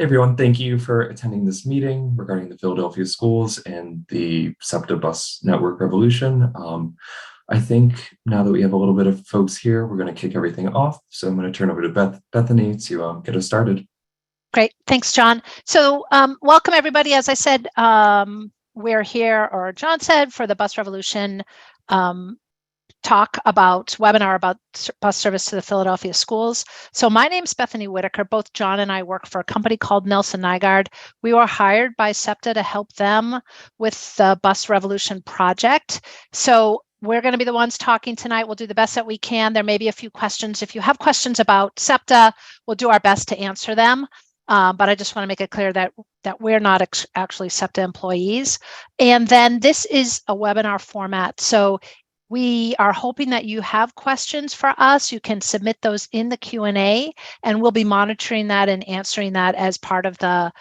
Hey everyone, thank you for attending this meeting regarding the Philadelphia schools and the SEPTA bus network revolution. I think now that we have a little bit of folks here, we're going to kick everything off. So I'm going to turn over to Bethany to get us started. Great, thanks, John. So welcome everybody. As I said, we're here, or John said, for the bus revolution webinar about bus service to the Philadelphia schools. So my name's Bethany Whitaker. Both John and I work for a company called Nelson Nygaard. We were hired by SEPTA to help them with the bus revolution project. So we're going to be the ones talking tonight. We'll do the best that we can. There may be a few questions. If you have questions about SEPTA, we'll do our best to answer them. But I just want to make it clear that we're not actually SEPTA employees. And then this is a webinar format. So we are hoping that you have questions for us. You can submit those in the Q&A, and we'll be monitoring that and answering that as part of the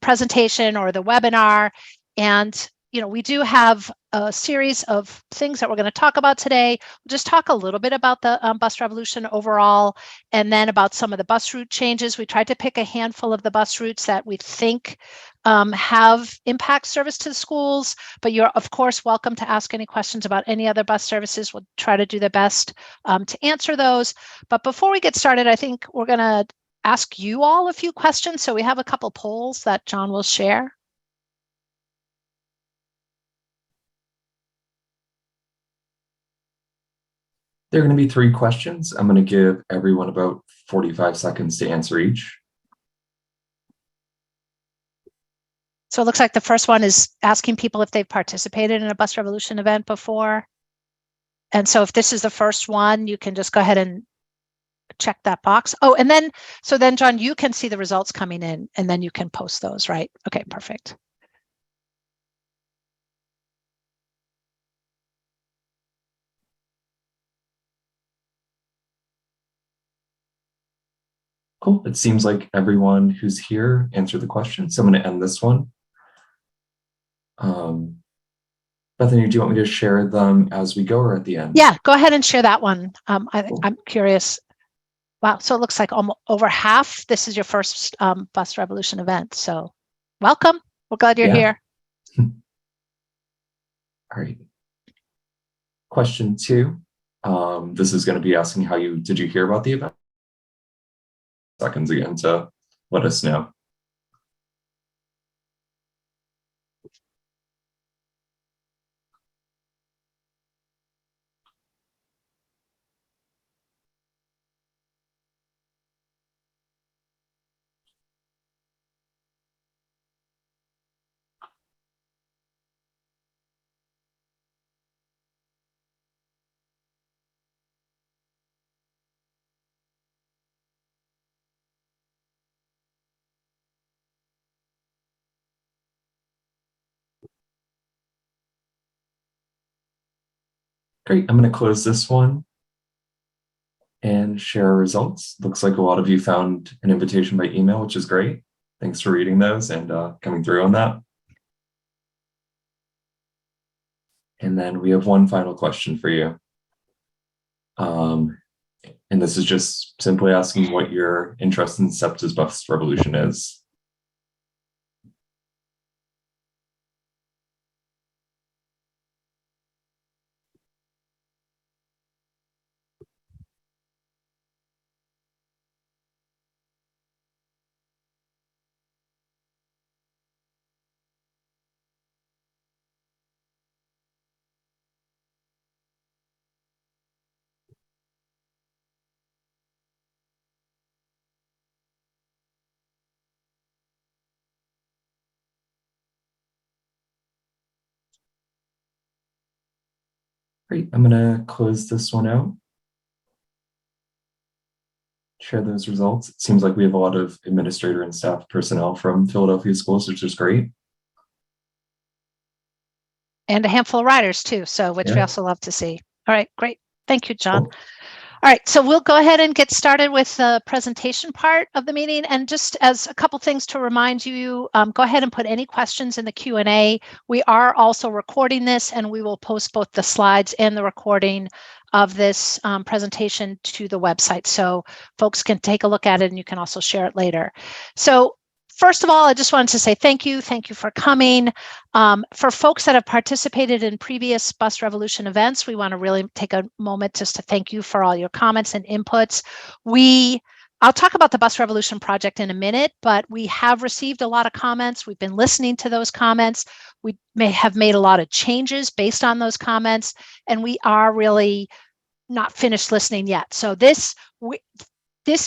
presentation or the webinar. And we do have a series of things that we're going to talk about today. We'll just talk a little bit about the bus revolution overall, and then about some of the bus route changes. We tried to pick a handful of the bus routes that we think have impact service to the schools, but you're of course welcome to ask any questions about any other bus services. We'll try to do the best to answer those. But before we get started, I think we're going to ask you all a few questions. So we have a couple polls that John will share. There are going to be 3 questions. I'm going to give everyone about 45 seconds to answer each. So it looks like the first one is asking people if they've participated in a bus revolution event before. And so if this is the first one, you can just go ahead and check that box. Oh, and then, John, you can see the results coming in, and then you can post those, right? Okay, perfect. Cool. It seems like everyone who's here answered the question. So I'm going to end this one. Bethany, do you want me to share them as we go or at the end? Yeah, go ahead and share that one. Cool. I'm curious. Wow, so it looks like almost over half. This is your first bus revolution event. So welcome. We're glad you're here. All right. Question 2. This is going to be asking did you hear about the event? Seconds again to let us know. Great. I'm going to close this one and share results. Looks like a lot of you found an invitation by email, which is great. Thanks for reading those and coming through on that. And then we have one final question for you. And this is just simply asking what your interest in SEPTA's bus revolution is. Great. I'm going to close this one out. Share those results. It seems like we have a lot of administrator and staff personnel from Philadelphia schools, which is great. And a handful of riders too, which we also love to see. All right, great. Thank you, John. Cool. All right, so we'll go ahead and get started with the presentation part of the meeting. And just as a couple things to remind you, go ahead and put any questions in the Q&A. We are also recording this, and we will post both the slides and the recording of this presentation to the website, so folks can take a look at it, and you can also share it later. So first of all, I just wanted to say thank you. Thank you for coming. For folks that have participated in previous Bus Revolution events, we want to really take a moment just to thank you for all your comments and inputs. I'll talk about the Bus Revolution project in a minute, but we have received a lot of comments. We've been listening to those comments. We may have made a lot of changes based on those comments, and we are really not finished listening yet. So this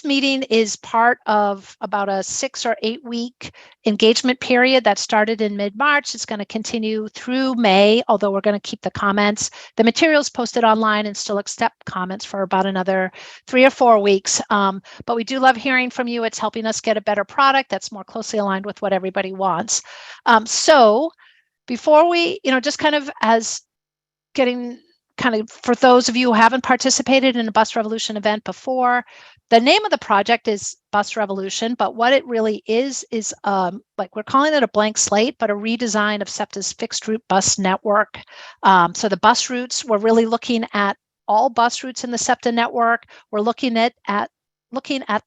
meeting is part of about a 6 or 8 week engagement period that started in mid-March. It's going to continue through May, although we're going to keep the comments, the materials posted online and still accept comments for about another 3 or 4 weeks. But we do love hearing from you. It's helping us get a better product that's more closely aligned with what everybody wants. So before we, just kind of as getting kind of for those of you who haven't participated in a Bus Revolution event before, the name of the project is Bus Revolution, but what it really is like we're calling it a blank slate, but a redesign of SEPTA's fixed route bus network. So the bus routes, we're really looking at all bus routes in the SEPTA network. We're looking at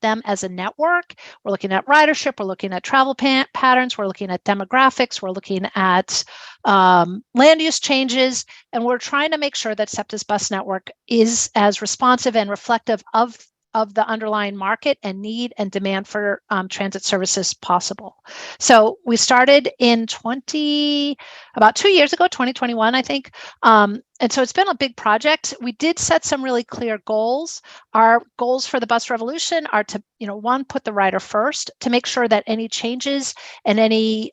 them as a network. We're looking at ridership. We're looking at travel patterns. We're looking at demographics. We're looking at land use changes. And we're trying to make sure that SEPTA's bus network is as responsive and reflective of the underlying market and need and demand for transit services possible. So we started in about 2 years ago, 2021, I think. And so it's been a big project. We did set some really clear goals. Our goals for the Bus Revolution are to, one, put the rider first, to make sure that any changes and any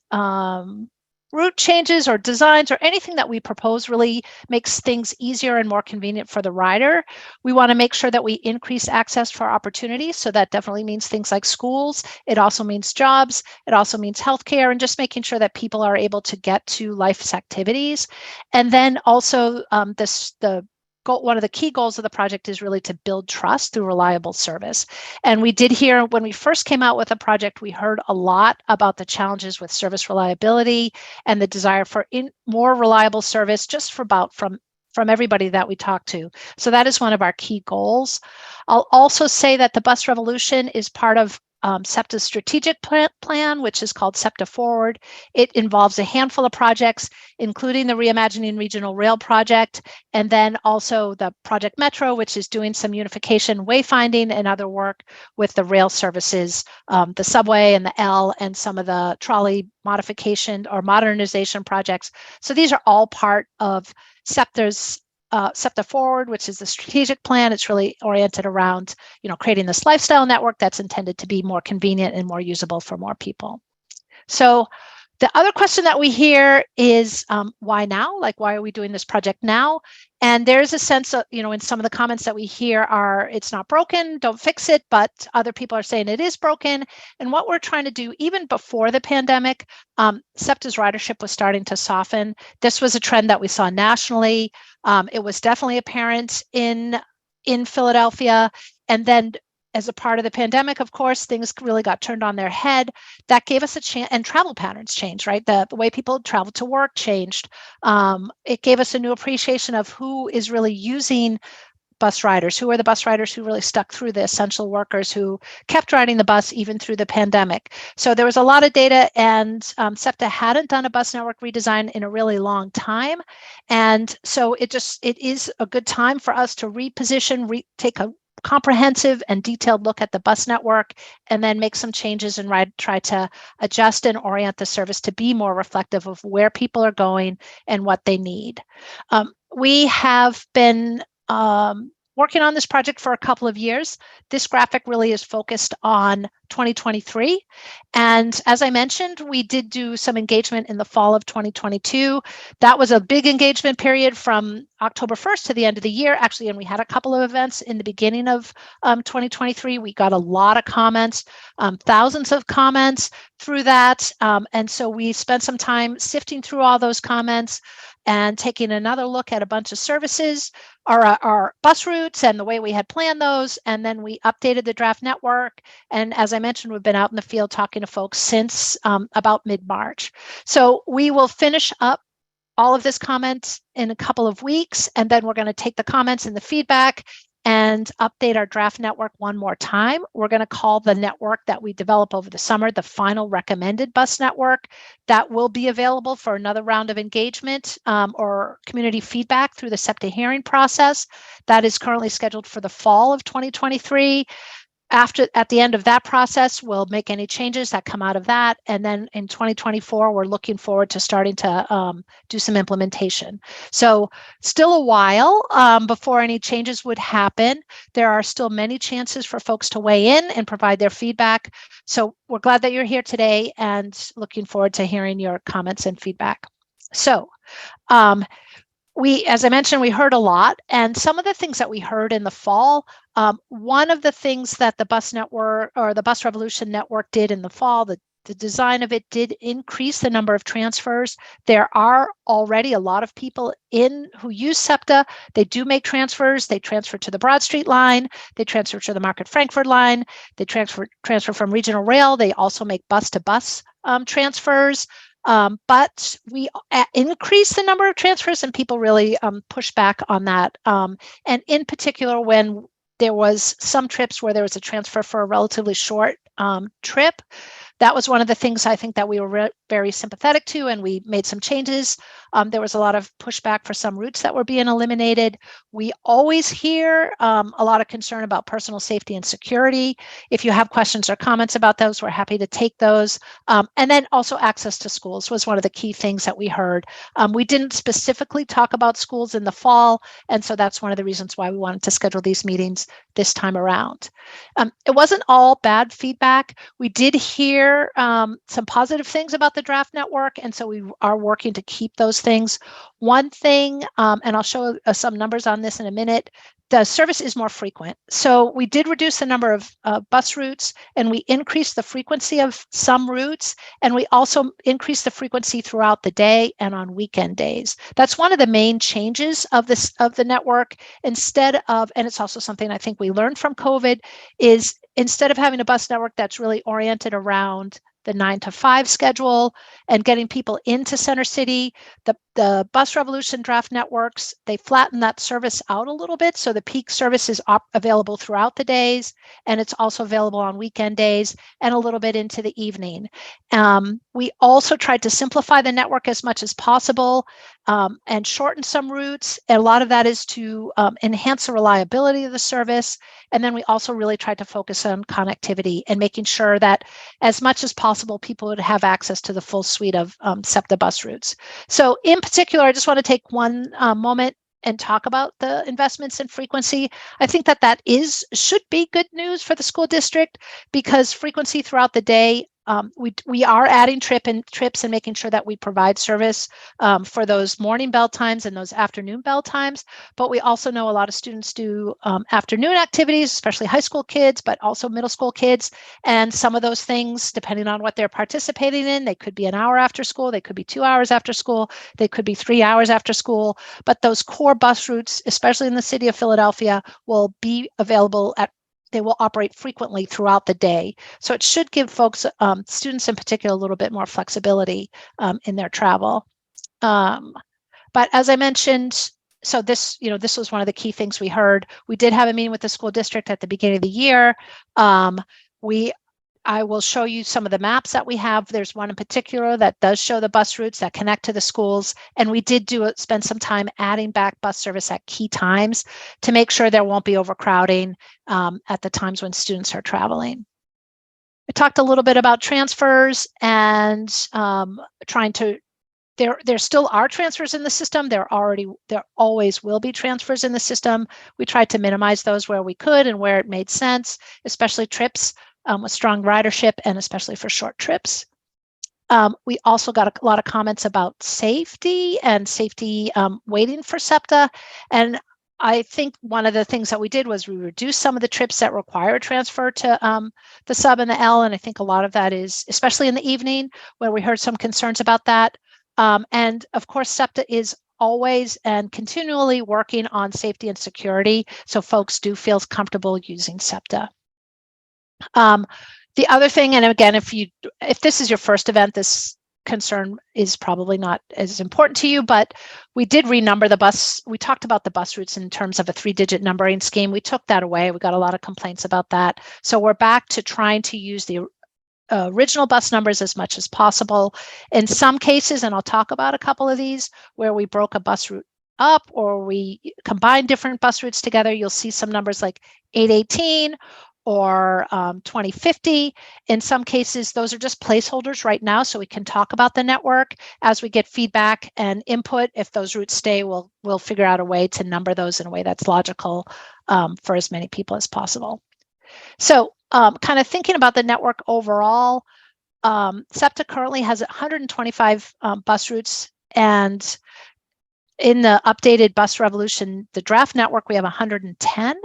route changes or designs or anything that we propose really makes things easier and more convenient for the rider. We want to make sure that we increase access for opportunities. So that definitely means things like schools. It also means jobs. It also means healthcare, and just making sure that people are able to get to life's activities. And then also one of the key goals of the project is really to build trust through reliable service. And we did hear when we first came out with the project, we heard a lot about the challenges with service reliability and the desire for more reliable service just from everybody that we talked to. So that is one of our key goals. I'll also say that the Bus Revolution is part of SEPTA's strategic plan, which is called SEPTA Forward. It involves a handful of projects, including the Reimagining Regional Rail project, and then also the Project Metro, which is doing some unification, wayfinding, and other work with the rail services, the subway and the L, and some of the trolley modification or modernization projects. So these are all part of SEPTA's SEPTA Forward, which is the strategic plan. It's really oriented around, creating this lifestyle network that's intended to be more convenient and more usable for more people. So the other question that we hear is why now? Like, why are we doing this project now? And there's a sense of, in some of the comments that we hear are, it's not broken, don't fix it, but other people are saying it is broken. And what we're trying to do, even before the pandemic, SEPTA's ridership was starting to soften. This was a trend that we saw nationally. It was definitely apparent in Philadelphia. And then as a part of the pandemic, of course, things really got turned on their head. That gave us a chance, and travel patterns changed, right? The way people travel to work changed. It gave us a new appreciation of who is really using bus riders, who are the bus riders who really stuck through, the essential workers who kept riding the bus even through the pandemic. So there was a lot of data, and SEPTA hadn't done a bus network redesign in a really long time. And so it is a good time for us to reposition, take a comprehensive and detailed look at the bus network, and then make some changes and try to adjust and orient the service to be more reflective of where people are going and what they need. We have been working on this project for a couple of years. This graphic really is focused on 2023. And as I mentioned, we did do some engagement in the fall of 2022. That was a big engagement period from October 1st to the end of the year, actually, and we had a couple of events in the beginning of 2023. We got a lot of comments, thousands of comments through that. And so we spent some time sifting through all those comments and taking another look at a bunch of services, our bus routes and the way we had planned those. And then we updated the draft network. And as I mentioned, we've been out in the field talking to folks since about mid-March. So we will finish up all of this comments in a couple of weeks, and then we're going to take the comments and the feedback and update our draft network one more time. We're going to call the network that we develop over the summer the final recommended bus network. That will be available for another round of engagement or community feedback through the SEPTA hearing process. That is currently scheduled for the fall of 2023. At the end of that process, we'll make any changes that come out of that. And then in 2024, we're looking forward to starting to do some implementation. So still a while before any changes would happen. There are still many chances for folks to weigh in and provide their feedback. So we're glad that you're here today and looking forward to hearing your comments and feedback. So as I mentioned, we heard a lot, and some of the things that we heard in the fall, one of the things that the bus network or the Bus Revolution Network did in the fall, the design of it did increase the number of transfers. There are already a lot of people who use SEPTA. They do make transfers. They transfer to the Broad Street line. They transfer to the Market Frankford line. They transfer from regional rail. They also make bus-to-bus transfers. But we increased the number of transfers, and people really pushed back on that. And in particular, when there was some trips where there was a transfer for a relatively short trip, that was one of the things I think that we were very sympathetic to, and we made some changes. There was a lot of pushback for some routes that were being eliminated. We always hear a lot of concern about personal safety and security. If you have questions or comments about those, we're happy to take those. And then also access to schools was one of the key things that we heard. We didn't specifically talk about schools in the fall, and so that's one of the reasons why we wanted to schedule these meetings this time around. It wasn't all bad feedback. We did hear some positive things about the draft network, and so we are working to keep those things. One thing, and I'll show some numbers on this in a minute, the service is more frequent. So we did reduce the number of bus routes, and we increased the frequency of some routes, and we also increased the frequency throughout the day and on weekend days. That's one of the main changes of the network. Instead of, and it's also something I think we learned from COVID, is instead of having a bus network that's really oriented around the 9 to 5 schedule and getting people into Center City, the Bus Revolution draft networks, they flatten that service out a little bit. So the peak service is available throughout the days, and it's also available on weekend days and a little bit into the evening. We also tried to simplify the network as much as possible and shorten some routes. And a lot of that is to enhance the reliability of the service. And then we also really tried to focus on connectivity and making sure that as much as possible, people would have access to the full suite of SEPTA bus routes. So in particular, I just want to take one moment and talk about the investments in frequency. I think that should be good news for the school district, because frequency throughout the day, we are adding trips and making sure that we provide service for those morning bell times and those afternoon bell times. But we also know a lot of students do afternoon activities, especially high school kids, but also middle school kids. And some of those things, depending on what they're participating in, they could be an hour after school, they could be 2 hours after school, they could be 3 hours after school. But those core bus routes, especially in the city of Philadelphia, will be available they will operate frequently throughout the day. So it should give folks, students in particular, a little bit more flexibility in their travel. But as I mentioned, so this was one of the key things we heard. We did have a meeting with the school district at the beginning of the year. I will show you some of the maps that we have. There's one in particular that does show the bus routes that connect to the schools. And we did spend some time adding back bus service at key times to make sure there won't be overcrowding at the times when students are traveling. I talked a little bit about transfers and there still are transfers in the system. There always will be transfers in the system. We tried to minimize those where we could and where it made sense, especially trips with strong ridership and especially for short trips. We also got a lot of comments about safety waiting for SEPTA. And I think one of the things that we did was we reduced some of the trips that require transfer to the sub and the L. And I think a lot of that is, especially in the evening, where we heard some concerns about that. And of course, SEPTA is always and continually working on safety and security, so folks do feel comfortable using SEPTA. The other thing, and again, if this is your first event, this concern is probably not as important to you, but we did renumber the bus. We talked about the bus routes in terms of a 3-digit numbering scheme. We took that away. We got a lot of complaints about that. So we're back to trying to use the original bus numbers as much as possible. In some cases, and I'll talk about a couple of these, where we broke a bus route up or we combined different bus routes together, you'll see some numbers like 818 or 2050. In some cases, those are just placeholders right now, so we can talk about the network. As we get feedback and input, if those routes stay, we'll figure out a way to number those in a way that's logical for as many people as possible. So kind of thinking about the network overall, SEPTA currently has 125 bus routes, and in the updated bus revolution, the draft network, we have 110.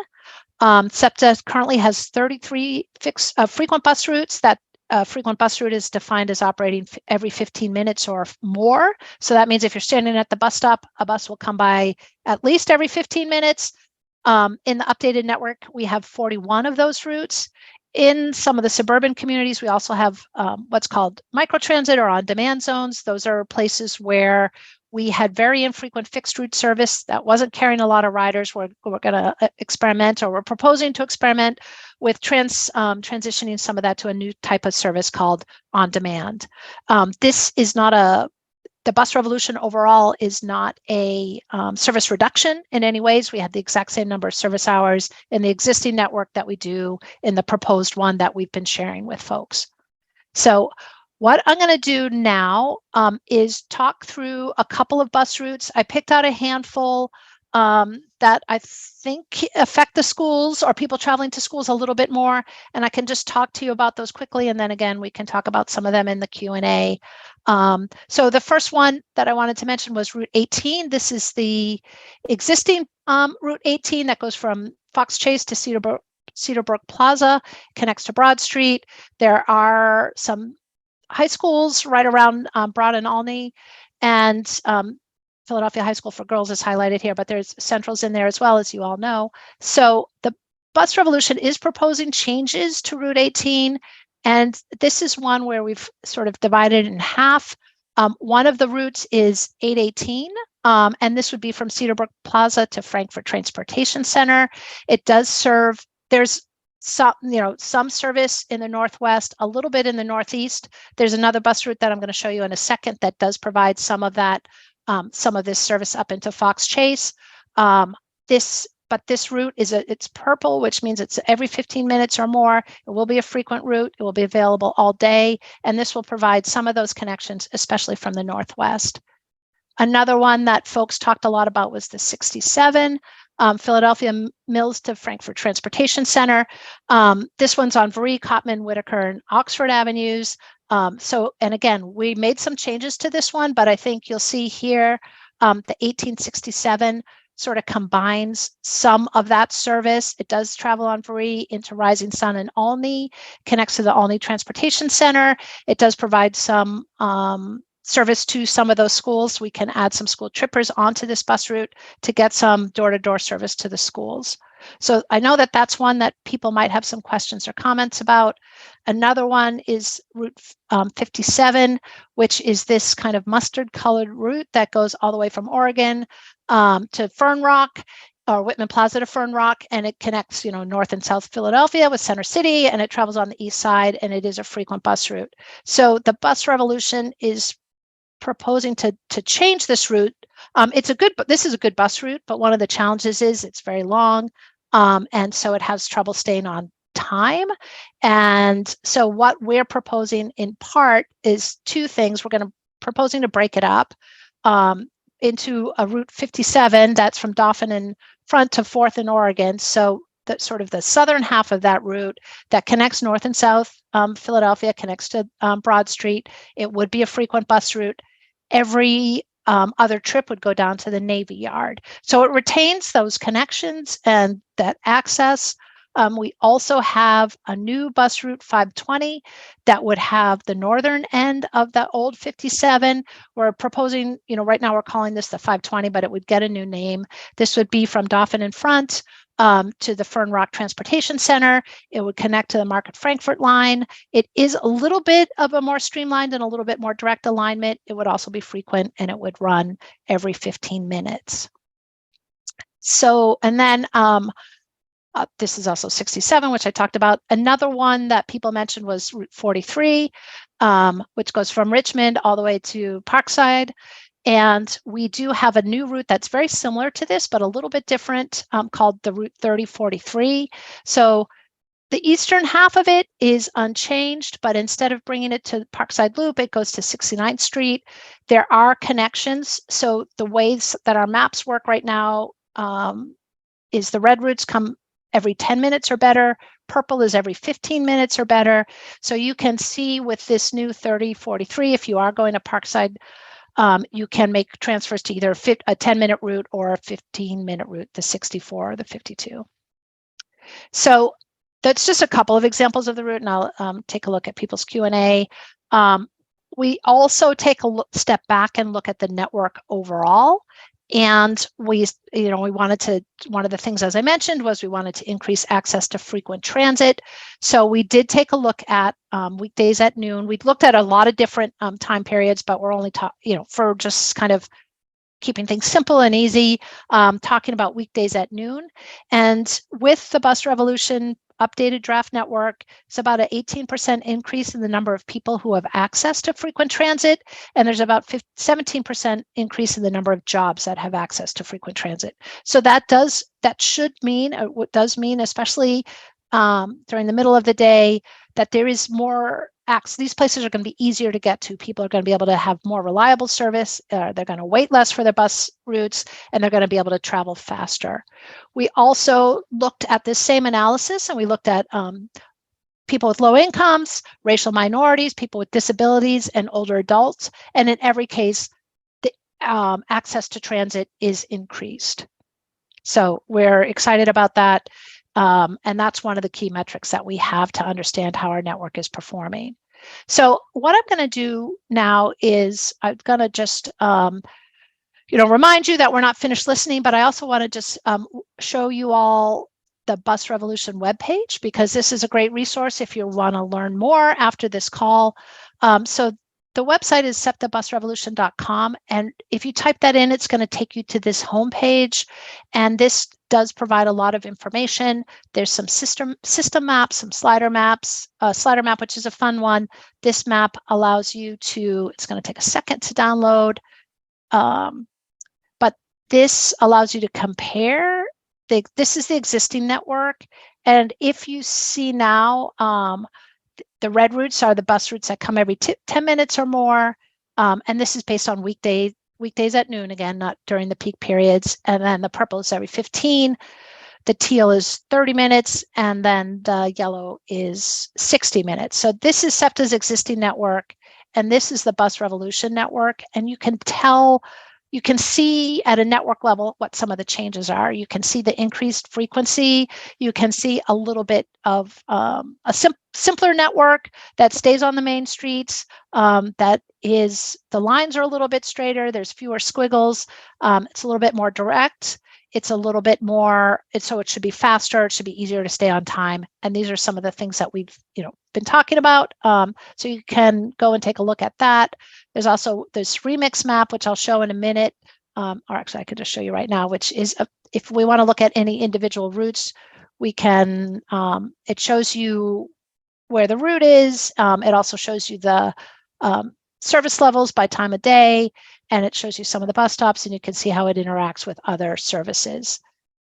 SEPTA currently has 33 frequent bus routes. That frequent bus route is defined as operating every 15 minutes or more. So that means if you're standing at the bus stop, a bus will come by at least every 15 minutes. In the updated network, we have 41 of those routes. In some of the suburban communities, we also have what's called microtransit or on-demand zones. Those are places where we had very infrequent fixed route service that wasn't carrying a lot of riders. We're going to experiment, or we're proposing to experiment with transitioning some of that to a new type of service called on demand. This is not the bus revolution overall is not a service reduction in any ways. We have the exact same number of service hours in the existing network that we do in the proposed one that we've been sharing with folks. So what I'm going to do now is talk through a couple of bus routes. I picked out a handful that I think affect the schools or people traveling to schools a little bit more, and I can just talk to you about those quickly, and then again we can talk about some of them in the Q&A. So the first one that I wanted to mention was Route 18. This is the existing Route 18 that goes from Fox Chase to Cedarbrook Plaza, connects to Broad Street. There are some high schools right around Broad and Olney, and Philadelphia High School for Girls is highlighted here, but there's Central's in there as well, as you all know. So the bus revolution is proposing changes to Route 18, and this is one where we've sort of divided in half. One of the routes is 818, and this would be from Cedarbrook Plaza to Frankfurt Transportation Center. It does serve, there's some service in the Northwest, a little bit in the Northeast. There's another bus route that I'm going to show you in a second that does provide some of that, some of this service up into Fox Chase. This route it's purple, which means it's every 15 minutes or more. It will be a frequent route. It will be available all day, and this will provide some of those connections, especially from the Northwest. Another one that folks talked a lot about was the 67. Philadelphia Mills to Frankfurt Transportation Center. This one's on Vree, Cotman, Whitaker, and Oxford Avenues. And again, we made some changes to this one, but I think you'll see here the 1867 sort of combines some of that service. It does travel on Vree into Rising Sun and Olney, connects to the Olney Transportation Center. It does provide some service to some of those schools. We can add some school trippers onto this bus route to get some door-to-door service to the schools. So I know that that's one that people might have some questions or comments about. Another one is Route 57, which is this kind of mustard-colored route that goes all the way from Oregon to Fern Rock, or Whitman Plaza to Fern Rock, and it connects, North and South Philadelphia with Center City, and it travels on the east side, and it is a frequent bus route. So the bus revolution is proposing to change this route. This is a good bus route, but one of the challenges is it's very long, and so it has trouble staying on time. And so what we're proposing in part is two things. We're proposing to break it up into a Route 57 that's from Dauphin and Front to 4th in Oregon. So that sort of the southern half of that route that connects North and South Philadelphia, connects to Broad Street. It would be a frequent bus route. Every other trip would go down to the Navy Yard. So it retains those connections and that access. We also have a new bus route 520 that would have the northern end of the old 57. We're proposing, right now we're calling this the 520, but it would get a new name. This would be from Dauphin and Front to the Fern Rock Transportation Center. It would connect to the Market Frankfurt line. It is a little bit of a more streamlined and a little bit more direct alignment. It would also be frequent, and it would run every 15 minutes. So, and then this is also 67, which I talked about. Another one that people mentioned was Route 43, which goes from Richmond all the way to Parkside. And we do have a new route that's very similar to this, but a little bit different, called the Route 3043. So the eastern half of it is unchanged, but instead of bringing it to the Parkside Loop, it goes to 69th Street. There are connections. So the ways that our maps work right now is the red routes come every 10 minutes or better. Purple is every 15 minutes or better. So you can see with this new 3043, if you are going to Parkside, you can make transfers to either a 10-minute route or a 15-minute route, the 64 or the 52. So that's just a couple of examples of the route, and I'll take a look at people's Q&A. We also take a step back and look at the network overall. And we wanted to, one of the things, as I mentioned, was we wanted to increase access to frequent transit. So we did take a look at weekdays at noon. We looked at a lot of different time periods, but we're only for just kind of keeping things simple and easy, talking about weekdays at noon. And with the Bus Revolution updated draft network, it's about an 18% increase in the number of people who have access to frequent transit, and there's about 17% increase in the number of jobs that have access to frequent transit. So that should mean, what does mean, especially during the middle of the day, that there is more access. These places are going to be easier to get to. People are going to be able to have more reliable service. They're going to wait less for their bus routes, and they're going to be able to travel faster. We also looked at this same analysis, and we looked at people with low incomes, racial minorities, people with disabilities, and older adults. And in every case, the access to transit is increased. So we're excited about that. And that's one of the key metrics that we have to understand how our network is performing. So what I'm going to do now is I'm going to just, remind you that we're not finished listening, but I also want to just show you all the Bus Revolution webpage, because this is a great resource if you want to learn more after this call. So the website is septabusrevolution.com, and if you type that in, it's going to take you to this homepage, and this does provide a lot of information. There's some system maps, some slider maps, a slider map, which is a fun one. This map allows you to, it's going to take a second to download, but this allows you to compare. This is the existing network, and if you see now, the red routes are the bus routes that come every 10 minutes or more. And this is based on weekdays at noon, again, not during the peak periods. And then the purple is every 15. The teal is 30 minutes. And then the yellow is 60 minutes. So this is SEPTA's existing network. And this is the Bus Revolution network. And you can see at a network level what some of the changes are. You can see the increased frequency. You can see a little bit of a simpler network that stays on the main streets. That is, the lines are a little bit straighter. There's fewer squiggles. It's a little bit more direct. It's a little bit more, so it should be faster. It should be easier to stay on time. And these are some of the things that we've been talking about. So you can go and take a look at that. There's also this remix map, which I'll show in a minute. Or actually, I could just show you right now, which is, if we want to look at any individual routes, we can, it shows you where the route is. It also shows you the service levels by time of day, and it shows you some of the bus stops, and you can see how it interacts with other services.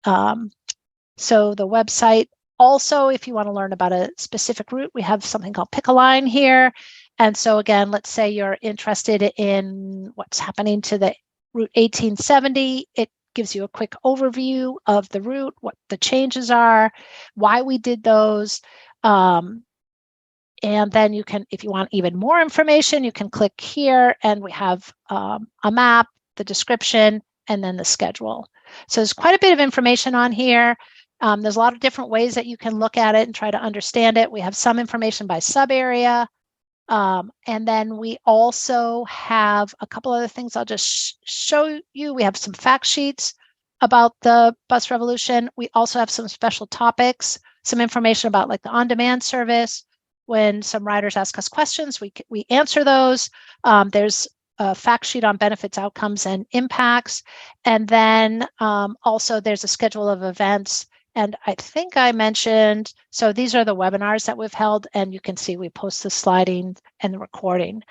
So the website also, if you want to learn about a specific route, we have something called Pick a Line here. And so again, let's say you're interested in what's happening to the Route 1870. It gives you a quick overview of the route, what the changes are, why we did those. And then you can, if you want even more information, you can click here, and we have a map, the description, and then the schedule. So there's quite a bit of information on here. There's a lot of different ways that you can look at it and try to understand it. We have some information by sub-area. And then we also have a couple other things I'll just show you. We have some fact sheets about the bus revolution. We also have some special topics, some information about like the on-demand service. When some riders ask us questions, we answer those. There's a fact sheet on benefits, outcomes, and impacts. And then also there's a schedule of events. And I think I mentioned, so these are the webinars that we've held, and you can see we post the sliding and the recording.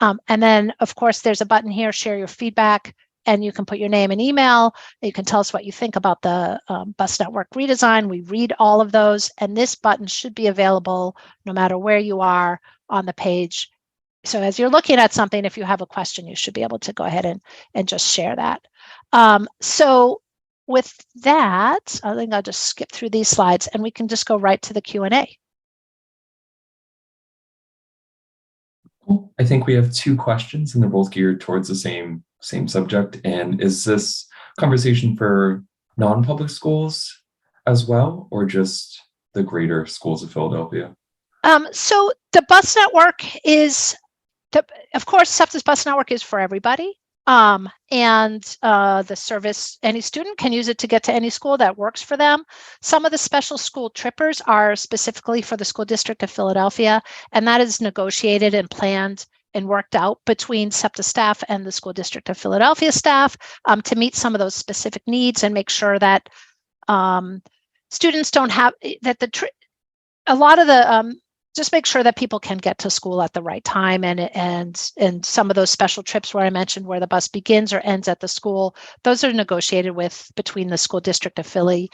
And then, of course, there's a button here, share your feedback, and you can put your name and email. You can tell us what you think about the bus network redesign. We read all of those, and this button should be available no matter where you are on the page. So as you're looking at something, if you have a question, you should be able to go ahead and just share that. So with that, I think I'll just skip through these slides and we can just go right to the Q&A. Cool. I think we have two questions and they're both geared towards the same subject. And is this conversation for non-public schools as well, or just the greater schools of Philadelphia? So the bus network is, of course, SEPTA's bus network is for everybody. And the service, any student can use it to get to any school that works for them. Some of the special school trippers are specifically for the school district of Philadelphia, and that is negotiated and planned and worked out between SEPTA staff and the school district of Philadelphia staff to meet some of those specific needs and make sure that students don't have that a lot of the just make sure that people can get to school at the right time, and some of those special trips where I mentioned where the bus begins or ends at the school, those are negotiated with between the school district of Philly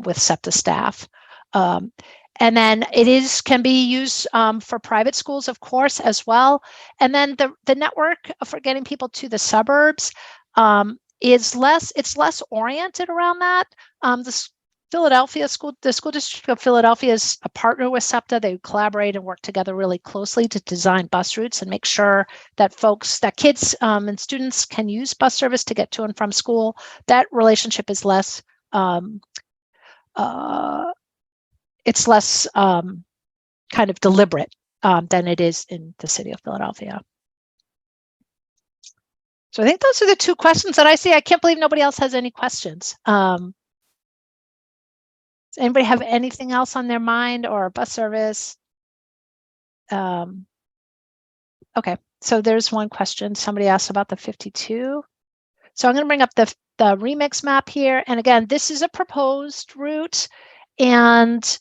with SEPTA staff. And then it can be used for private schools, of course, as well. And then the network for getting people to the suburbs is less oriented around that. The school district of Philadelphia is a partner with SEPTA. They collaborate and work together really closely to design bus routes and make sure that kids and students can use bus service to get to and from school. That relationship is less, it's less kind of deliberate than it is in the city of Philadelphia. So I think those are the two questions that I see. I can't believe nobody else has any questions. Does anybody have anything else on their mind or bus service? Okay, so there's one question. Somebody asked about the 52. So I'm going to bring up the remix map here. And again, this is a proposed route. And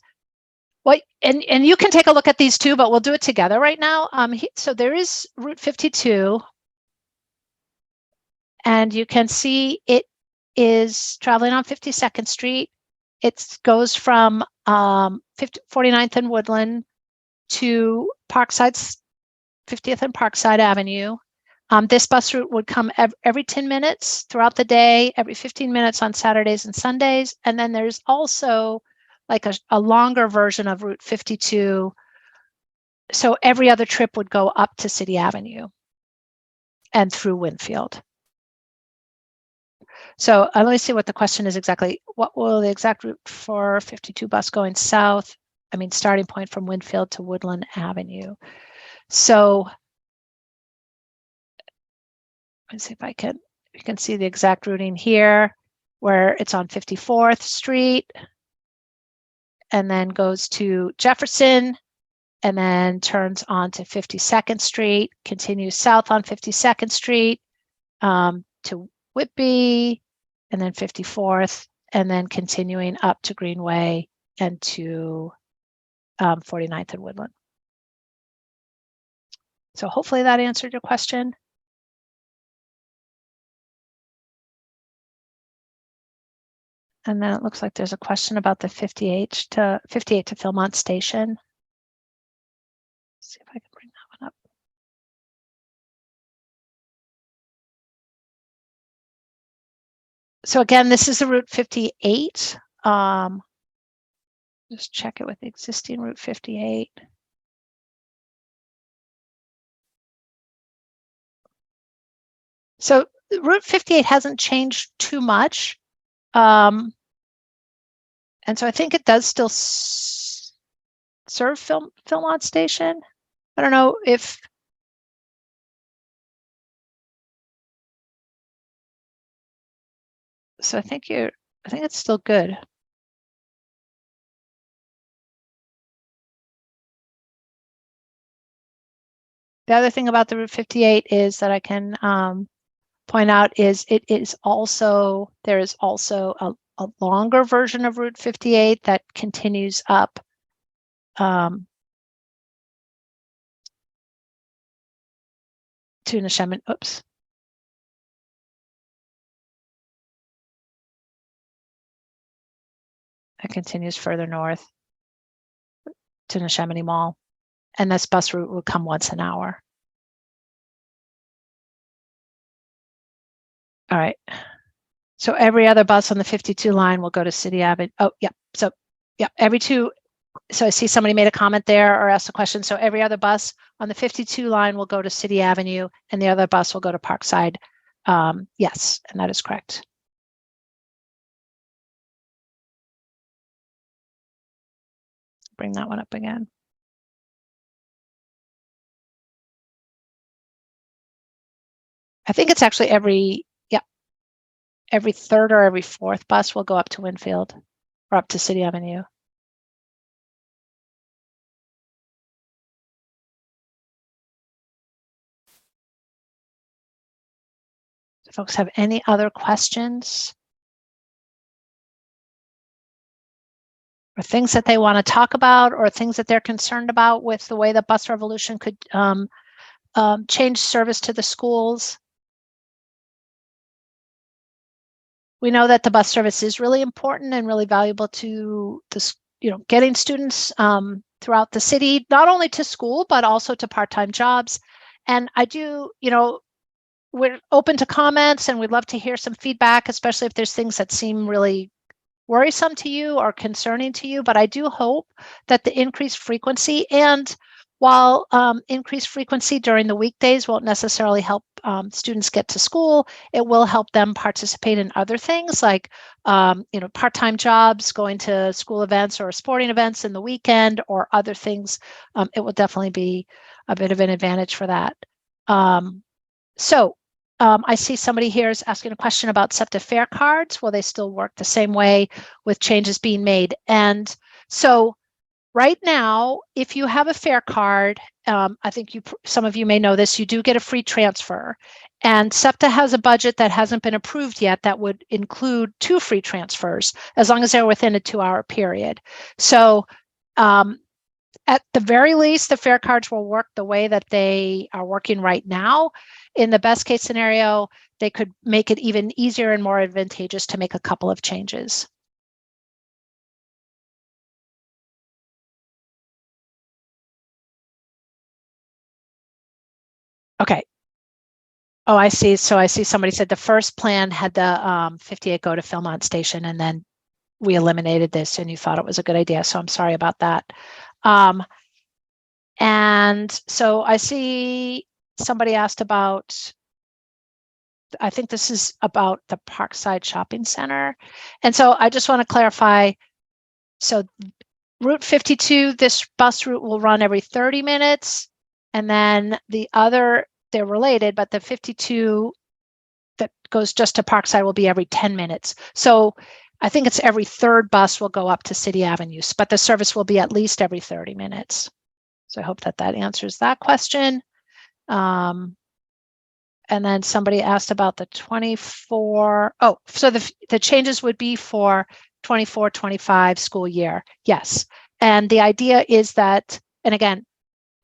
you can take a look at these too, but we'll do it together right now. So there is Route 52. And you can see it is traveling on 52nd Street. It goes from 49th and Woodland to Parkside's 50th and Parkside Avenue. This bus route would come every 10 minutes throughout the day, every 15 minutes on Saturdays and Sundays. And then there's also like a longer version of Route 52. So every other trip would go up to City Avenue and through Winfield. So let me see what the question is exactly. What will the exact route for 52 bus going south? I mean, starting point from Winfield to Woodland Avenue. So let's see if you can see the exact routing here, where it's on 54th Street and then goes to Jefferson and then turns on to 52nd Street, continues south on 52nd Street to Whitby, and then 54th, and then continuing up to Greenway and to 49th and Woodland. So hopefully that answered your question. And then it looks like there's a question about the 58 to Philmont Station. Let's see if I can bring that one up. So again, this is the Route 58. Just check it with the existing Route 58. So Route 58 hasn't changed too much. And so I think it does still serve Philmont Station. I don't know if So I think it's still good. The other thing about the Route 58 is that I can point out is there is also a longer version of Route 58 that continues up to Neshaminy. Oops. It continues further north to Neshaminy Mall. And this bus route will come once an hour. All right. So every other bus on the 52 line will go to City Avenue. Oh, yeah. So, yeah, every two. So I see somebody made a comment there or asked a question. So every other bus on the 52 line will go to City Avenue and the other bus will go to Parkside. Yes, and that is correct. Bring that one up again. I think it's actually every third or every fourth bus will go up to Winfield or up to City Avenue. Do folks have any other questions? Or things that they want to talk about or things that they're concerned about with the way the bus revolution could change service to the schools? We know that the bus service is really important and really valuable to this, getting students throughout the city, not only to school, but also to part-time jobs. And I do, we're open to comments and we'd love to hear some feedback, especially if there's things that seem really worrisome to you or concerning to you. But I do hope that the increased frequency, and while increased frequency during the weekdays won't necessarily help students get to school, it will help them participate in other things like part-time jobs, going to school events or sporting events in the weekend or other things. It will definitely be a bit of an advantage for that. I see somebody here is asking a question about SEPTA fare cards. Will they still work the same way with changes being made? And so right now, if you have a fare card, I think some of you may know this, you do get a free transfer. And SEPTA has a budget that hasn't been approved yet that would include 2 free transfers, as long as they're within a 2-hour period. So at the very least, the fare cards will work the way that they are working right now. In the best case scenario, they could make it even easier and more advantageous to make a couple of changes. Okay. Oh, I see. So I see somebody said the first plan had the 58 go to Philmont Station, and then we eliminated this and you thought it was a good idea. So I'm sorry about that. And so I see somebody asked about, I think this is about the Parkside Shopping Center. And so I just want to clarify. So Route 52, this bus route will run every 30 minutes. And then the other, they're related, but the 52 that goes just to Parkside will be every 10 minutes. So I think it's every third bus will go up to City Avenue, but the service will be at least every 30 minutes. So I hope that answers that question. And then somebody asked about the 24. Oh, so the changes would be for 24-25 school year. Yes. And the idea is that, and again,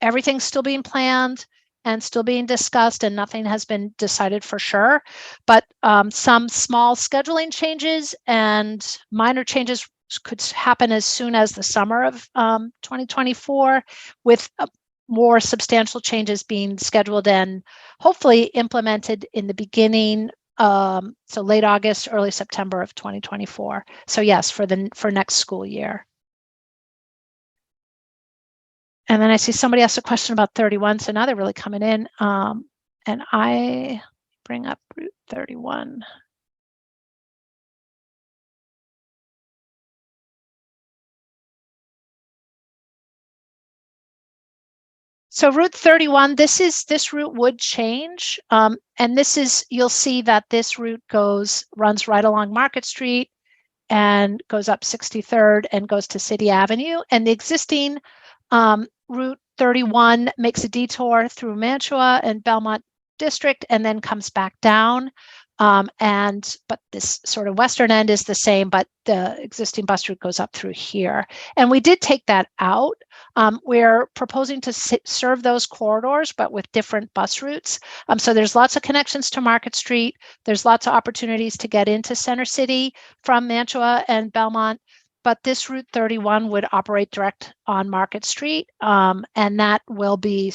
everything's still being planned and still being discussed and nothing has been decided for sure, but some small scheduling changes and minor changes could happen as soon as the summer of 2024, with more substantial changes being scheduled and hopefully implemented in the beginning, so late August, early September of 2024. So yes, for next school year. And then I see somebody asked a question about 31. So now they're really coming in. And I bring up Route 31. So Route 31, this route would change. And you'll see that this route runs right along Market Street and goes up 63rd and goes to City Avenue. And the existing Route 31 makes a detour through Mantua and Belmont District and then comes back down. But this sort of western end is the same, but the existing bus route goes up through here. And we did take that out. We're proposing to serve those corridors, but with different bus routes. So there's lots of connections to Market Street. There's lots of opportunities to get into Center City from Mantua and Belmont. But this Route 31 would operate direct on Market Street. And that will be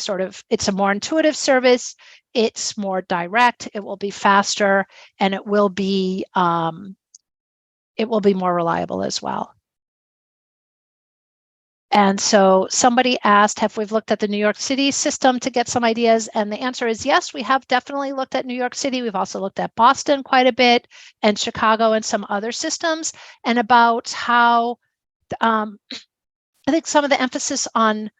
it's a more intuitive service. It's more direct, it will be faster, and it will be more reliable as well. And so somebody asked, have we looked at the New York City system to get some ideas? And the answer is yes, we have definitely looked at New York City. We've also looked at Boston quite a bit, and Chicago and some other systems, and about how I think some of the emphasis on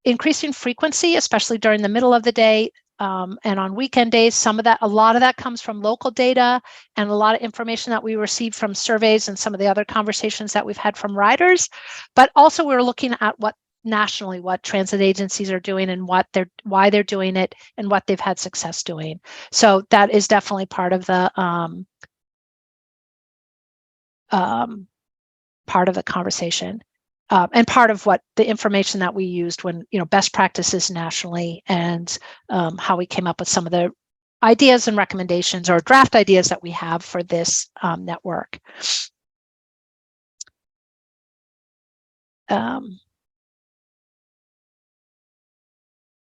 increasing frequency, especially during the middle of the day, and on weekend days, a lot of that comes from local data and a lot of information that we received from surveys and some of the other conversations that we've had from riders. But also we're looking at what transit agencies are doing and why they're doing it and what they've had success doing. So that is definitely part of the conversation. And part of what the information that we used when, best practices nationally, and how we came up with some of the ideas and recommendations or draft ideas that we have for this network. And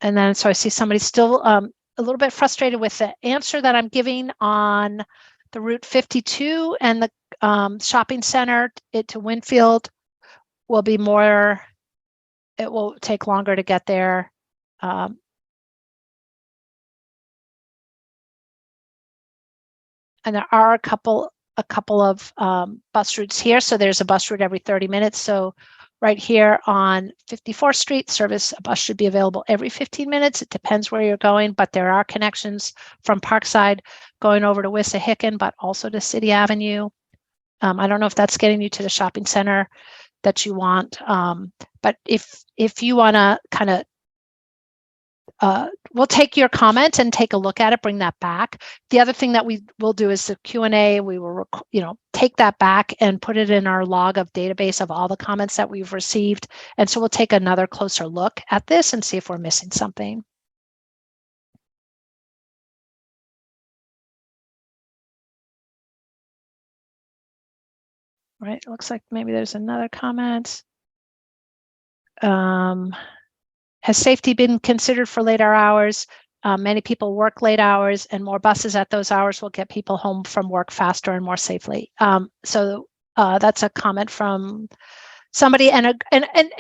then, so I see somebody still a little bit frustrated with the answer that I'm giving on the Route 52 and the shopping center to Winfield. It will take longer to get there. And there are a couple of bus routes here. So there's a bus route every 30 minutes. So right here on 54th Street, a bus should be available every 15 minutes. It depends where you're going, but there are connections from Parkside going over to Wissahickon, but also to City Avenue. I don't know if that's getting you to the shopping center that you want. But if you want to kind of, we'll take your comment and take a look at it, bring that back. The other thing that we will do is the Q&A. We will, take that back and put it in our log of database of all the comments that we've received. And so we'll take another closer look at this and see if we're missing something. Right, it looks like maybe there's another comment. Has safety been considered for later hours? Many people work late hours, and more buses at those hours will get people home from work faster and more safely. So that's a comment from somebody, and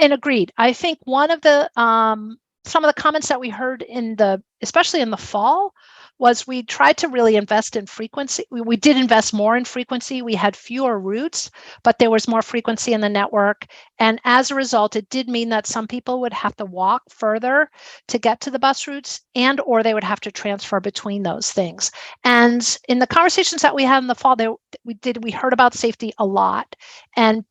agreed. I think one of the some of the comments that we heard especially in the fall, was we tried to really invest in frequency. We did invest more in frequency. We had fewer routes, but there was more frequency in the network. And as a result, it did mean that some people would have to walk further to get to the bus routes, or they would have to transfer between those things. And in the conversations that we had in the fall, we heard about safety a lot. And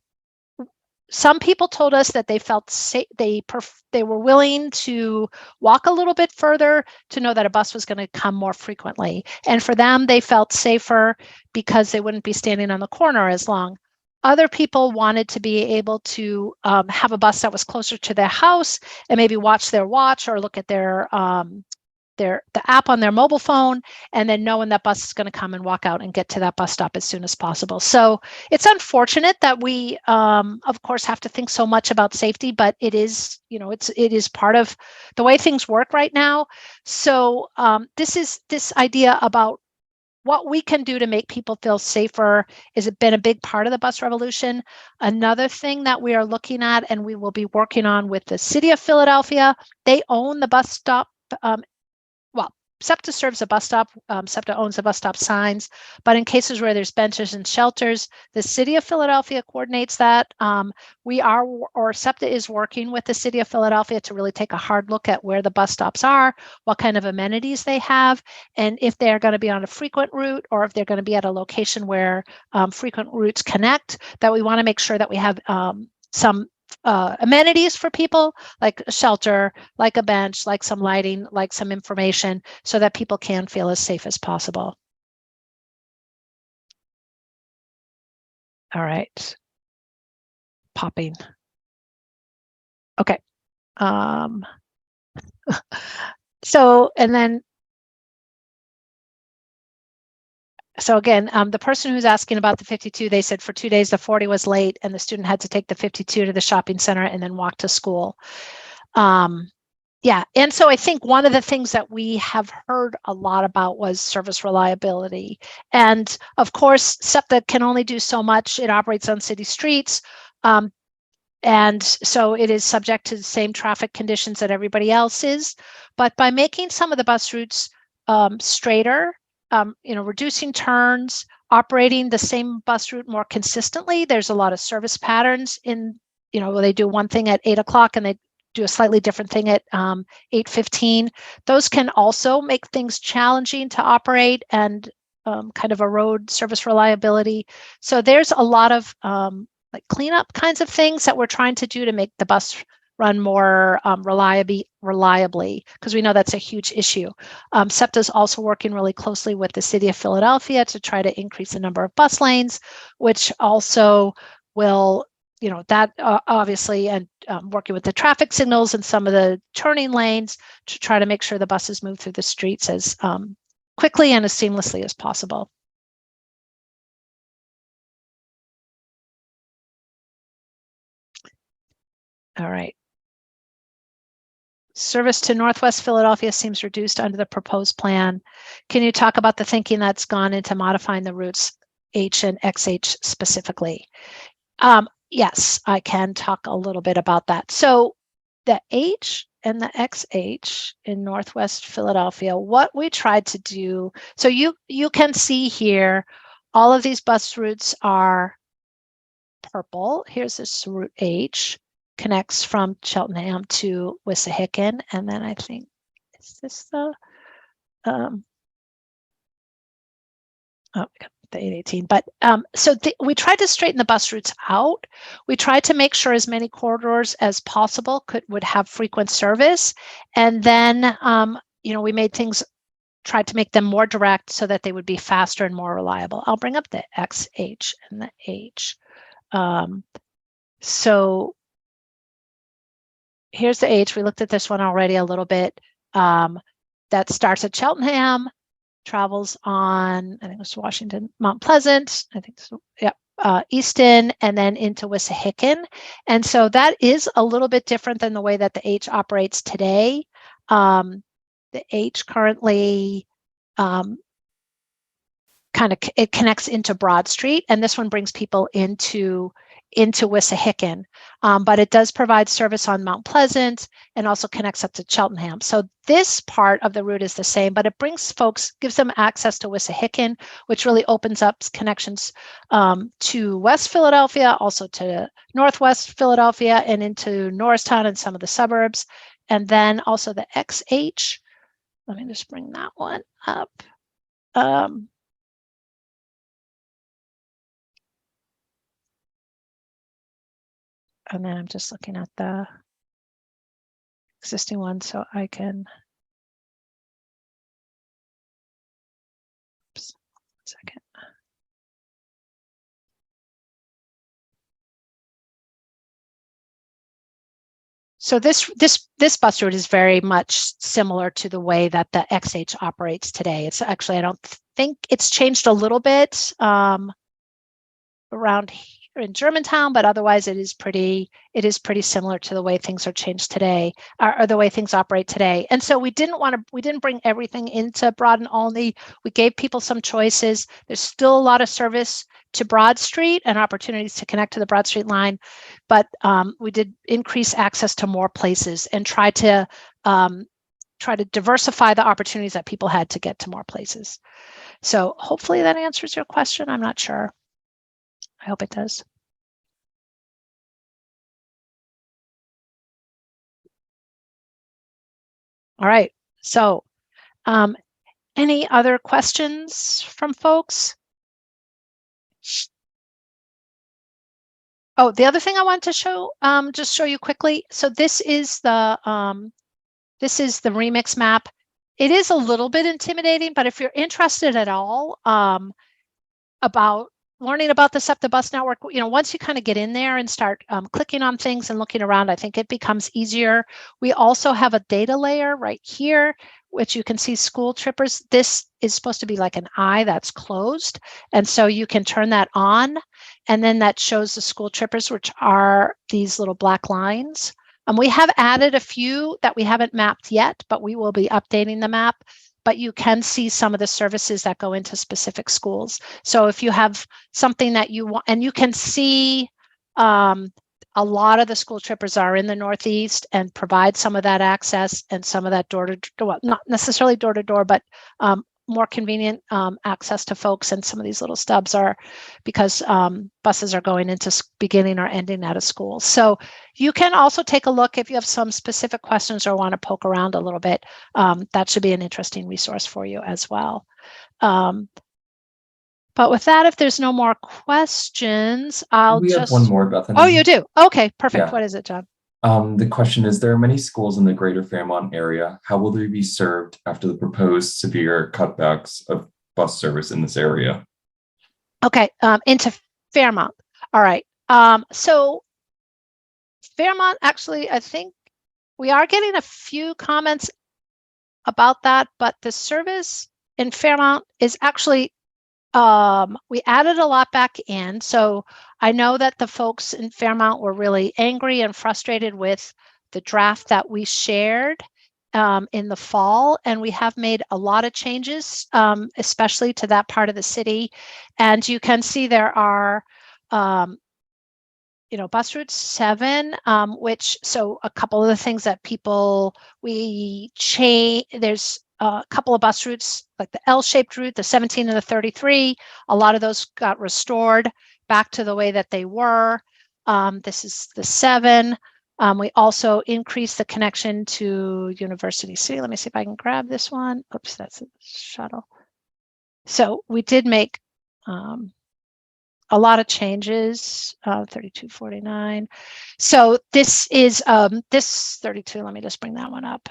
some people told us that they felt safe. They were willing to walk a little bit further to know that a bus was going to come more frequently. And for them, they felt safer because they wouldn't be standing on the corner as long. Other people wanted to be able to have a bus that was closer to their house and maybe watch their watch or look at the app on their mobile phone, and then knowing that bus is going to come and walk out and get to that bus stop as soon as possible. So it's unfortunate that we, of course, have to think so much about safety, but it is, it is part of the way things work right now. So this idea about what we can do to make people feel safer has been a big part of the bus revolution. Another thing that we are looking at, and we will be working on with the city of Philadelphia, they own the bus stop. SEPTA serves a bus stop. SEPTA owns the bus stop signs, but in cases where there's benches and shelters, the city of Philadelphia coordinates that. SEPTA is working with the city of Philadelphia to really take a hard look at where the bus stops are, what kind of amenities they have, and if they're going to be on a frequent route or if they're going to be at a location where frequent routes connect, that we want to make sure that we have some amenities for people, like a shelter, like a bench, like some lighting, like some information, so that people can feel as safe as possible. All right. Popping. Okay. So again, the person who's asking about the 52, they said for 2 days, the 40 was late and the student had to take the 52 to the shopping center and then walk to school. Yeah, and so I think one of the things that we have heard a lot about was service reliability. And of course, SEPTA can only do so much. It operates on city streets. And so it is subject to the same traffic conditions that everybody else is. But by making some of the bus routes straighter, reducing turns, operating the same bus route more consistently, there's a lot of service patterns in, where they do one thing at 8 o'clock and they do a slightly different thing at 8:15. Those can also make things challenging to operate and kind of erode service reliability. So there's a lot of like cleanup kinds of things that we're trying to do to make the bus run more reliably, because we know that's a huge issue. SEPTA is also working really closely with the city of Philadelphia to try to increase the number of bus lanes, which also will, that obviously, and working with the traffic signals and some of the turning lanes to try to make sure the buses move through the streets as quickly and as seamlessly as possible. All right. Service to Northwest Philadelphia seems reduced under the proposed plan. Can you talk about the thinking that's gone into modifying the routes H and XH specifically? Yes, I can talk a little bit about that. So the H and the XH in Northwest Philadelphia, what we tried to do, so you can see here, all of these bus routes are purple. Here's this route H, connects from Cheltenham to Wissahickon, and then I think, is this the the 818, but so we tried to straighten the bus routes out. We tried to make sure as many corridors as possible would have frequent service, and then we made things, tried to make them more direct so that they would be faster and more reliable. I'll bring up the XH and the H. So here's the H. We looked at this one already a little bit. That starts at Cheltenham, travels on, I think it was Washington, Mount Pleasant, I think so, yeah, Easton, and then into Wissahickon. And so that is a little bit different than the way that the H operates today. The H currently it connects into Broad Street, and this one brings people into Wissahickon, but it does provide service on Mount Pleasant and also connects up to Cheltenham. So this part of the route is the same, but it brings folks, gives them access to Wissahickon, which really opens up connections to West Philadelphia, also to Northwest Philadelphia, and into Norristown and some of the suburbs. And then also the XH, let me just bring that one up. And then I'm just looking at the existing one so I can, oops, 1 second. So this bus route is very much similar to the way that the XH operates today. It's actually, I don't think it's changed a little bit around here in Germantown, but otherwise it is pretty similar to the way things are changed today, or the way things operate today. And so we didn't bring everything into Broad and Olney. We gave people some choices. There's still a lot of service to Broad Street and opportunities to connect to the Broad Street line, but we did increase access to more places and try to try to diversify the opportunities that people had to get to more places. So hopefully that answers your question. I'm not sure. I hope it does. All right. So any other questions from folks? Oh, the other thing I want to show, just show you quickly. So this is the remix map. It is a little bit intimidating, but if you're interested at all about learning about the SEPTA bus network, once you kind of get in there and start clicking on things and looking around, I think it becomes easier. We also have a data layer right here, which you can see school trippers. This is supposed to be like an eye that's closed. And so you can turn that on, and then that shows the school trippers, which are these little black lines. We have added a few that we haven't mapped yet, but we will be updating the map. But you can see some of the services that go into specific schools. So if you have something that you want, and you can see a lot of the school trippers are in the Northeast and provide some of that access and some of that door-to-door, well, not necessarily door-to-door, but more convenient access to folks. And some of these little stubs are because buses are going into beginning or ending at a school. So you can also take a look if you have some specific questions or want to poke around a little bit. That should be an interesting resource for you as well. But with that, if there's no more questions, We have one more, Bethany. Oh, you do? Okay, perfect. Yeah. What is it, John? The question is, there are many schools in the greater Fairmont area. How will they be served after the proposed severe cutbacks of bus service in this area? Okay, into Fairmont. All right. So Fairmont, actually, I think we are getting a few comments about that, but the service in Fairmont is actually, we added a lot back in. So I know that the folks in Fairmont were really angry and frustrated with the draft that we shared in the fall, and we have made a lot of changes, especially to that part of the city. And you can see there are bus route 7, which, so a couple of the things that we change, there's a couple of bus routes, like the L-shaped route, the 17 and the 33, a lot of those got restored back to the way that they were. This is the 7. We also increased the connection to University City. Let me see if I can grab this one. Oops, that's a shuttle. So we did make a lot of changes, 3249. So this is this 32, let me just bring that one up.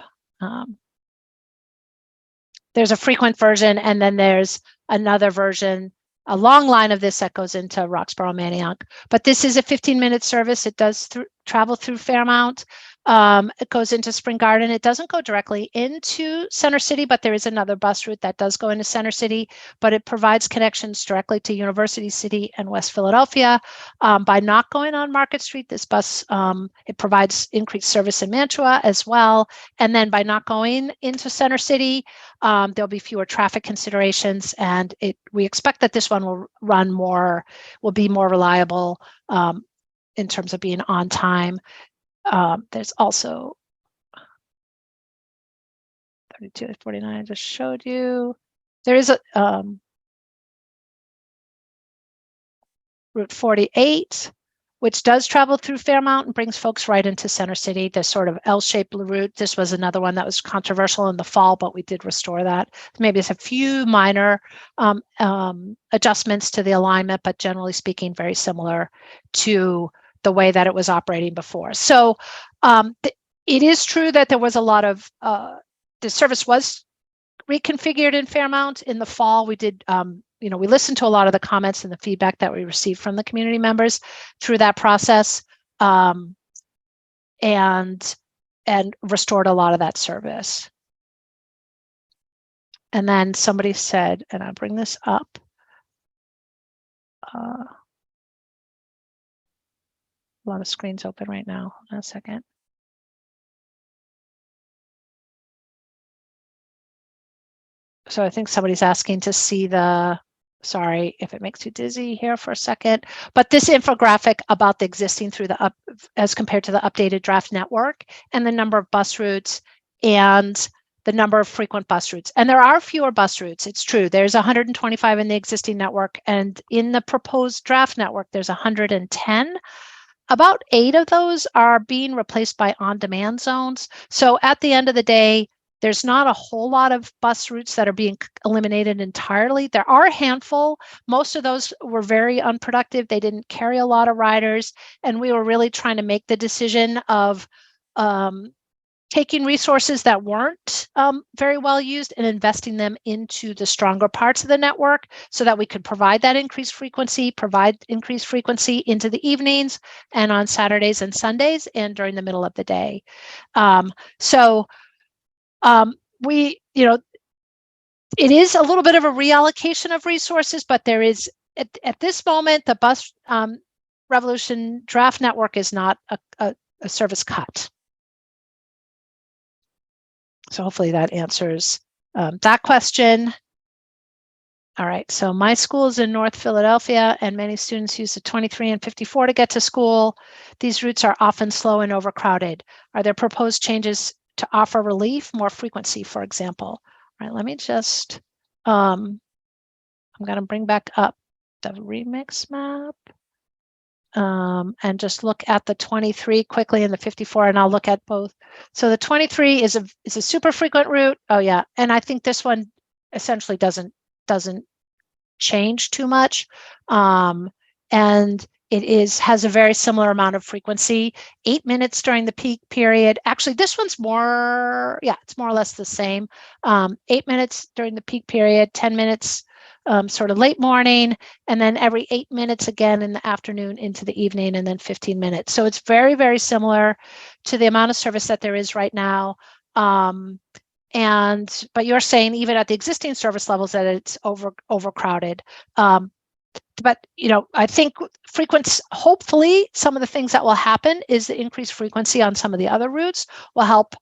There's a frequent version, and then there's another version, a long line of this that goes into Roxborough, Manioc. But this is a 15-minute service. It does travel through Fairmont. It goes into Spring Garden. It doesn't go directly into Center City, but there is another bus route that does go into Center City, but it provides connections directly to University City and West Philadelphia. By not going on Market Street, this bus, it provides increased service in Mantua as well. And then by not going into Center City, there'll be fewer traffic considerations, and we expect that this one will be more reliable in terms of being on time. There's also 32 to 49 I just showed you. There is a Route 48, which does travel through Fairmont and brings folks right into Center City, the sort of L-shaped route. This was another one that was controversial in the fall, but we did restore that. Maybe it's a few minor adjustments to the alignment, but generally speaking, very similar to the way that it was operating before. So it is true that there was a lot of, the service was reconfigured in Fairmont in the fall. We did, we listened to a lot of the comments and the feedback that we received from the community members through that process, and restored a lot of that service. And then somebody said, and I'll bring this up, a lot of screens open right now. Hold on a second. So I think somebody's asking to see sorry if it makes you dizzy here for a second, but this infographic about the existing as compared to the updated draft network and the number of bus routes and the number of frequent bus routes. And there are fewer bus routes. It's true. There's 125 in the existing network, and in the proposed draft network, there's 110. About 8 of those are being replaced by on-demand zones. So at the end of the day, there's not a whole lot of bus routes that are being eliminated entirely. There are a handful. Most of those were very unproductive. They didn't carry a lot of riders, and we were really trying to make the decision of taking resources that weren't very well used and investing them into the stronger parts of the network so that we could provide that increased frequency into the evenings and on Saturdays and Sundays and during the middle of the day. We, it is a little bit of a reallocation of resources, but there is, at this moment, the Bus Revolution draft network is not a service cut. So hopefully that answers that question. All right, so my school is in North Philadelphia, and many students use the 23 and 54 to get to school. These routes are often slow and overcrowded. Are there proposed changes to offer relief, more frequency, for example? All right, let me just, I'm going to bring back up the remix map and just look at the 23 quickly and the 54, and I'll look at both. So the 23 is a super frequent route. Oh yeah, and I think this one essentially doesn't change too much, and it has a very similar amount of frequency. 8 minutes during the peak period. Actually, this one's more, yeah, it's more or less the same. 8 minutes during the peak period, 10 minutes sort of late morning, and then every 8 minutes again in the afternoon into the evening, and then 15 minutes. So it's very, very similar to the amount of service that there is right now. But you're saying even at the existing service levels that it's overcrowded. But I think hopefully some of the things that will happen is the increased frequency on some of the other routes will help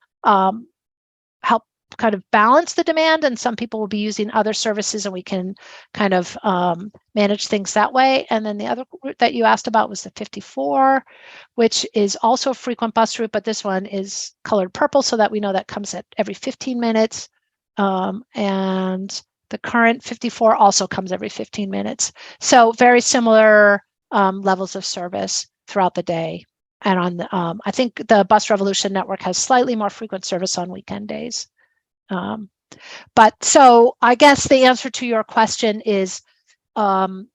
kind of balance the demand, and some people will be using other services, and we can kind of manage things that way. And then the other route that you asked about was the 54, which is also a frequent bus route, but this one is colored purple so that we know that comes at every 15 minutes. And the current 54 also comes every 15 minutes. So very similar levels of service throughout the day. And on the, I think the Bus Revolution network has slightly more frequent service on weekend days. But so I guess the answer to your question is the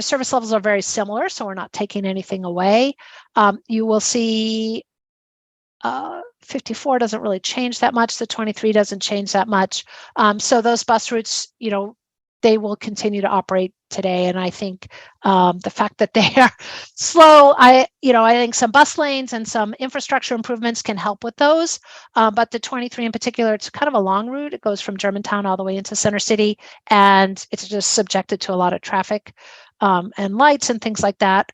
service levels are very similar, so we're not taking anything away. You will see 54 doesn't really change that much. The 23 doesn't change that much. So those bus routes, they will continue to operate today. And I think the fact that they are slow, I think some bus lanes and some infrastructure improvements can help with those. But the 23 in particular, it's kind of a long route. It goes from Germantown all the way into Center City, and it's just subjected to a lot of traffic and lights and things like that.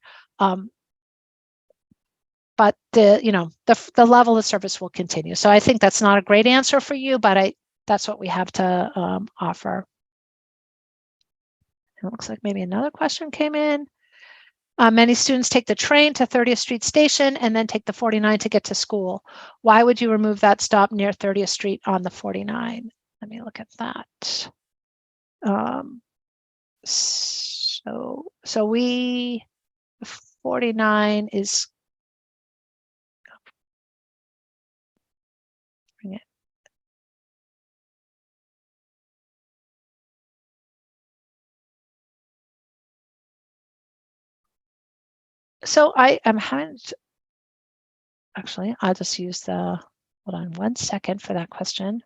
But the level of service will continue. So I think that's not a great answer for you, but that's what we have to offer. It looks like maybe another question came in. Many students take the train to 30th Street Station and then take the 49 to get to school. Why would you remove that stop near 30th Street on the 49? Let me look at that. So 49 is, bring it. So I am having, actually, I'll just use hold on 1 second for that question.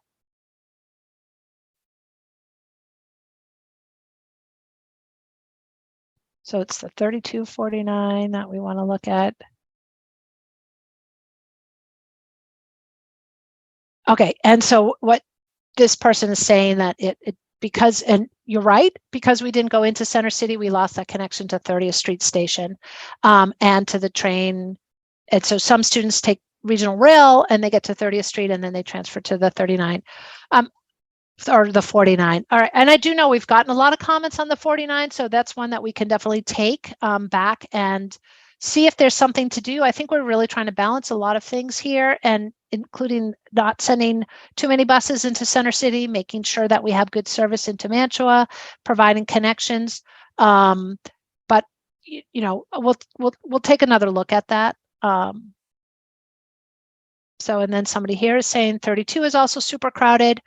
So it's the 3249 that we want to look at. Okay, and so what this person is saying that because, and you're right, because we didn't go into Center City, we lost that connection to 30th Street Station and to the train. And so some students take regional rail and they get to 30th Street and then they transfer to the 39 or the 49. All right, and I do know we've gotten a lot of comments on the 49, so that's one that we can definitely take back and see if there's something to do. I think we're really trying to balance a lot of things here, and including not sending too many buses into Center City, making sure that we have good service into Mantua, providing connections. But we'll take another look at that. So, and then somebody here is saying 32 is also super crowded.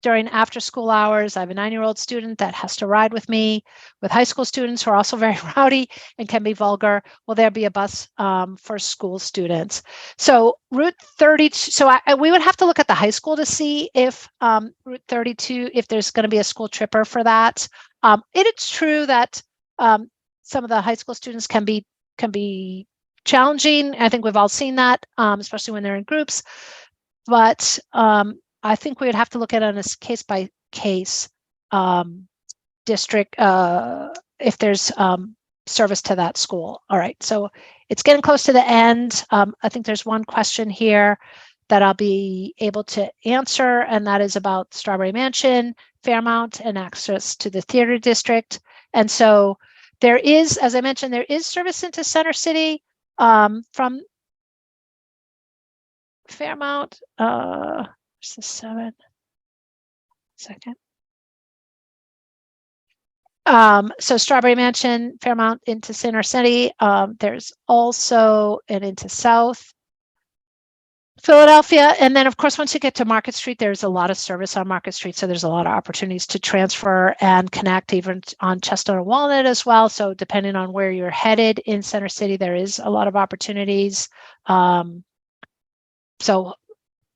During after school hours, I have a 9-year-old student that has to ride with me, with high school students who are also very rowdy and can be vulgar. Will there be a bus for school students? So Route 32, so we would have to look at the high school to see if Route 32, if there's going to be a school tripper for that. It is true that some of the high school students can be challenging. I think we've all seen that, especially when they're in groups. But I think we would have to look at it on a case by case district if there's service to that school. All right, so it's getting close to the end. I think there's one question here that I'll be able to answer, and that is about Strawberry Mansion, Fairmount, and access to the theater district. And so there is, as I mentioned, there is service into Center City from Fairmount. Where's the 7? Second. So Strawberry Mansion, Fairmount into Center City. There's also an into South Philadelphia. And then, of course, once you get to Market Street, there's a lot of service on Market Street. So there's a lot of opportunities to transfer and connect even on Chestnut and Walnut as well. So depending on where you're headed in Center City, there is a lot of opportunities. So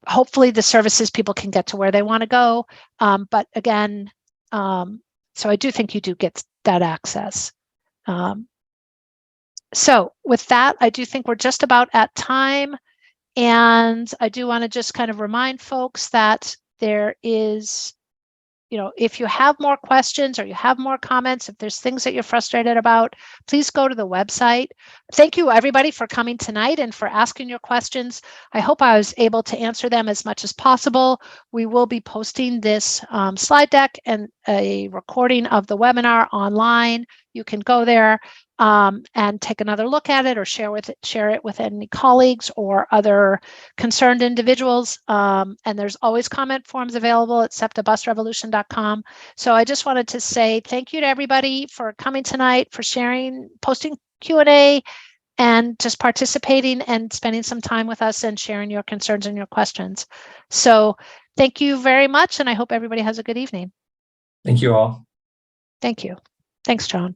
hopefully the services people can get to where they want to go. But again, so I do think you do get that access. So with that, I do think we're just about at time. And I do want to just kind of remind folks that there is, if you have more questions or you have more comments, if there's things that you're frustrated about, please go to the website. Thank you, everybody, for coming tonight and for asking your questions. I hope I was able to answer them as much as possible. We will be posting this slide deck and a recording of the webinar online. You can go there and take another look at it or share it with any colleagues or other concerned individuals. And there's always comment forms available at septabusrevolution.com. So I just wanted to say thank you to everybody for coming tonight, for sharing, posting Q&A, and just participating and spending some time with us and sharing your concerns and your questions. So thank you very much, and I hope everybody has a good evening. Thank you all. Thank you. Thanks, John.